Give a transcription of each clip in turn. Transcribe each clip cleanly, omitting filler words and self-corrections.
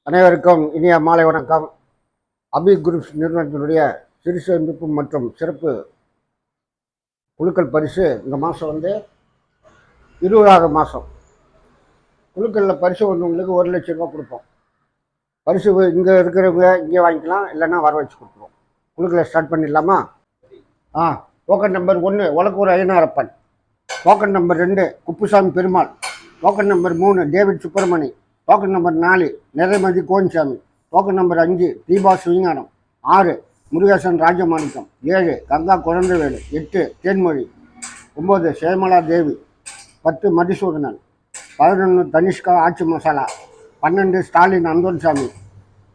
அனைவருக்கும் இனிய மாலை வணக்கம். அபி குரூப்ஸ் நிறுவனத்தினுடைய சிறு சேமிப்பு மற்றும் சிறப்பு குழுக்கள் பரிசு இந்த மாதம் 20வது மாதம் குழுக்களில் பரிசு ஒன்றுங்களுக்கு 1,00,000 ரூபா கொடுப்போம். பரிசு இங்கே இருக்கிறவங்க இங்கே வாங்கிக்கலாம், இல்லைன்னா வர வச்சு கொடுத்துருவோம். குழுக்களை ஸ்டார்ட் பண்ணிடலாமா? Token number 1 Olakkur Ayyanarappan, token number 2 Kuppusamy Perumal, token number 3 David Subramani, token number 4 Niraimathi Konsamy, token number 5 Deepa Suvignanam, 6 Murugesan Rajamanickam, 7 Ganga Kuzhandaivelu, 8 Thenmozhi, 9 Semala Devi, 10 Madhisoodhanan, 11 Tanishka Aachi Masala, 12 Stalin Anthonysamy,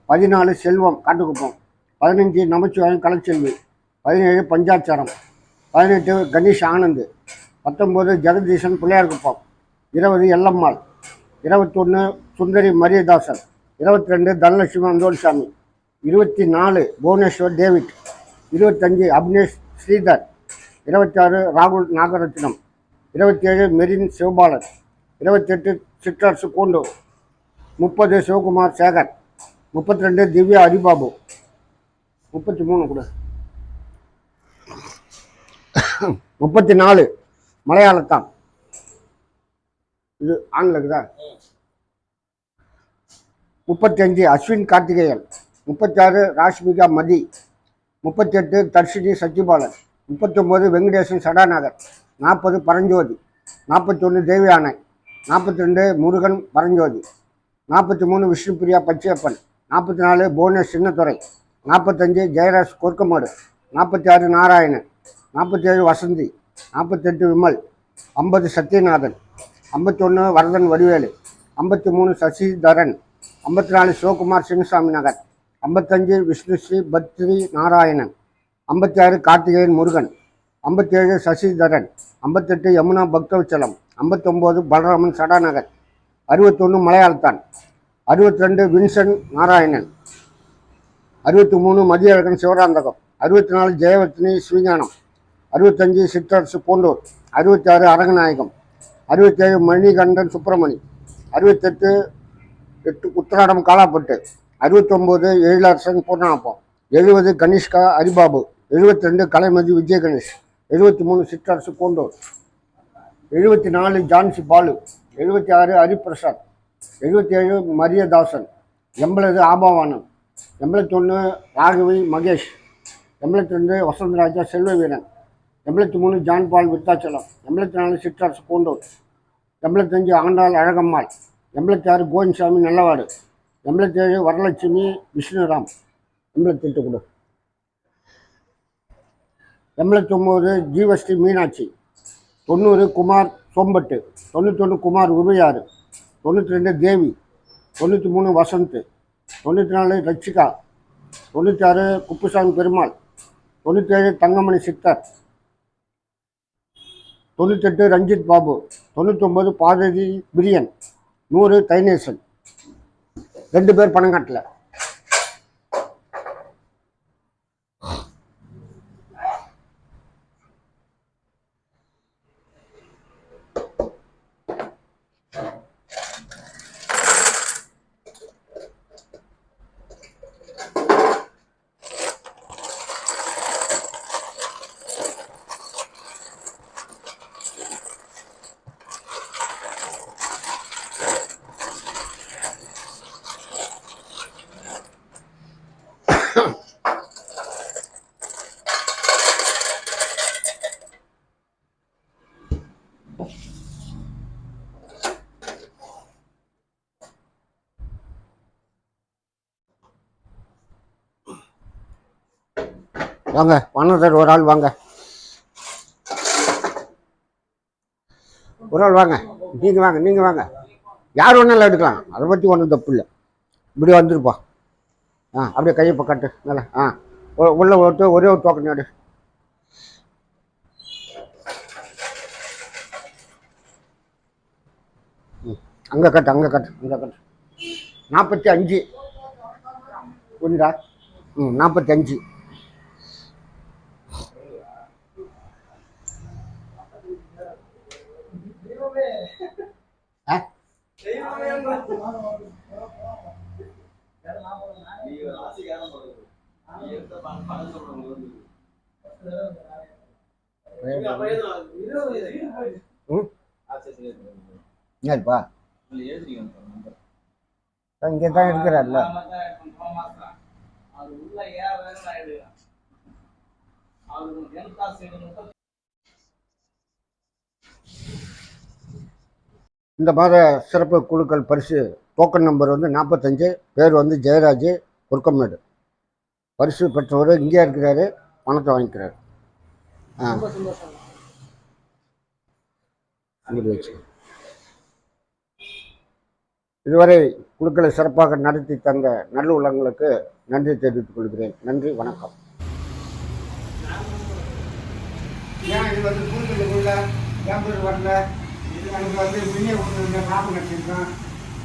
14 Selvam Kattukuppam, 15 Namachivayam Kalaiselvi, 17 Panchacharam, 18 Ganesh Anand, 19 Jagadeesan Pillaiyarkuppam, 20 Yellammal, 21 Sundari Mariyadasan, 22 Dhanalakshmi அந்தோன்சாமி, 24 Bhubaneswar David, 25 அப்னேஷ் Sridhar, 26 ராகுல் நாகரத்னம், 27 மெரின் சிவபாலன், 28 சிற்றரசு கூண்டூர், 30 சிவகுமார் சேகர், 32 திவ்யா ஹரிபாபு, 33 கூட 34 மலையாளத்தான், இது ஆண்களுக்குதா. 35 அஸ்வின் கார்த்திகேயன், 36 ராஷ்மிகா மதி, 38 தர்ஷினி சத்யபாலன், 39 வெங்கடேசன் சடாநகர், 40 பரஞ்சோதி, 41 தேவியானை, 42 முருகன் பரஞ்சோதி, 43 விஷ்ணுபிரியா பச்சையப்பன், 44 புவனேஷ் சின்னத்துறை, 45 ஜெயராஜ் கொர்க்கமாடு, 46 நாராயணன், 47 வசந்தி, 48 விமல், 50 சத்யநாதன், 51 வரதன் வடிவேலு, 53 சசிதரன், 54 சிவகுமார் சின்னசாமி நகர், 55 விஷ்ணுஸ்ரீ பத்ரி நாராயணன், 56 கார்த்திகேயன் முருகன், 57 சசிதரன், 58 யமுனா பக்தவச்சலம், 59 பலராமன் சடாநகர், 61 மலையாளத்தான், 62 வின்சன் நாராயணன், 63 மதியழகன் சிவராந்தகம், 64 ஜெயவர்த்தினி ஸ்ரீஞானம், 65 சிற்றரசு பூண்டூர், 66 அரங்கநாயகம், 67 மணிகண்டன் சுப்பிரமணி, 68 உத்தராடம் காலாப்பட்டு, 69 எழிலரசன் பூர்ணாப்பம், 70 கனிஷ்கா ஹரிபாபு, 72 கலைமதி விஜய கணேஷ், 73 சிற்றரசு கூண்டூர், 74 ஜான்சி பாலு, 76 ஹரிபிரசாத், 77 மரியதாசன், 80 ஆபாவானன், 81 ராகவி மகேஷ், 82 வசந்தராஜா செல்வ வீரன், 83 ஜான்பால் விருத்தாச்சலம், 84 சிற்றரசு கூண்டூர், 85 ஆண்டாள் அழகம்மாள், 86 கோவிந்தசாமி நல்லவாடு, 87 வரலட்சுமி விஷ்ணுராம், 88 கூட 89 ஜீவஸ்ரீ மீனாட்சி, 90 குமார் சோம்பட்டு, 91 குமார் உருவையாறு, 92 தேவி, 93 வசந்த், 94 ரட்சிகா, 96 குப்புசாமி பெருமாள், 97 தங்கமணி சித்தர், 98 ரஞ்சித் பாபு, 99 பார்வதி பிரியன், 100 தைநேசன். 2 பேர் பணம் கட்டல. வாங்க வாங்க ஒரு ஆள் வாங்க, ஒரு ஆள் வாங்க, நீங்கள் வாங்க, யார் ஒன்றும் எடுக்கலாம், அதை பற்றி ஒன்றும் தப்பு இல்லை. இப்படி வந்துருப்பா. அப்படியே கையை பக்கட்டு நல்லா. உள்ள ஒருத்தர் ஒரே ஒரு டோக்கன் எடு. அங்கே கட்டு 45 ஒன்றா. 45 ஆ யாருப்பா இங்கே தான் இருக்கிறார்ல. இந்த மாத சிறப்பு குழுக்கள் பரிசு டோக்கன் நம்பர் வந்து 45, பேர் வந்து ஜெயராஜ், பொற்கமேடு. பரிசு பெற்றவர் இங்கே இருக்கிறாரு, பணத்தை வாங்கிக்கிறார். இதுவரை குழுக்களை சிறப்பாக நடத்தி தந்த நல்ல உள்ளங்களுக்கு நன்றி தெரிவித்துக் கொள்கிறேன். நன்றி, வணக்கம். ஏன் இது வந்து குழுக்களுக்குள்ள பேப்பர் வரல, இது எனக்கு வந்து மின்னே ஞாபகம் வச்சிருக்கேன்.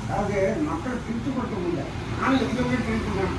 அதாவது மக்கள் பிரித்து கொடுக்க முடியல. நானும் எங்கே போய் பிரிச்சுக்கேன்.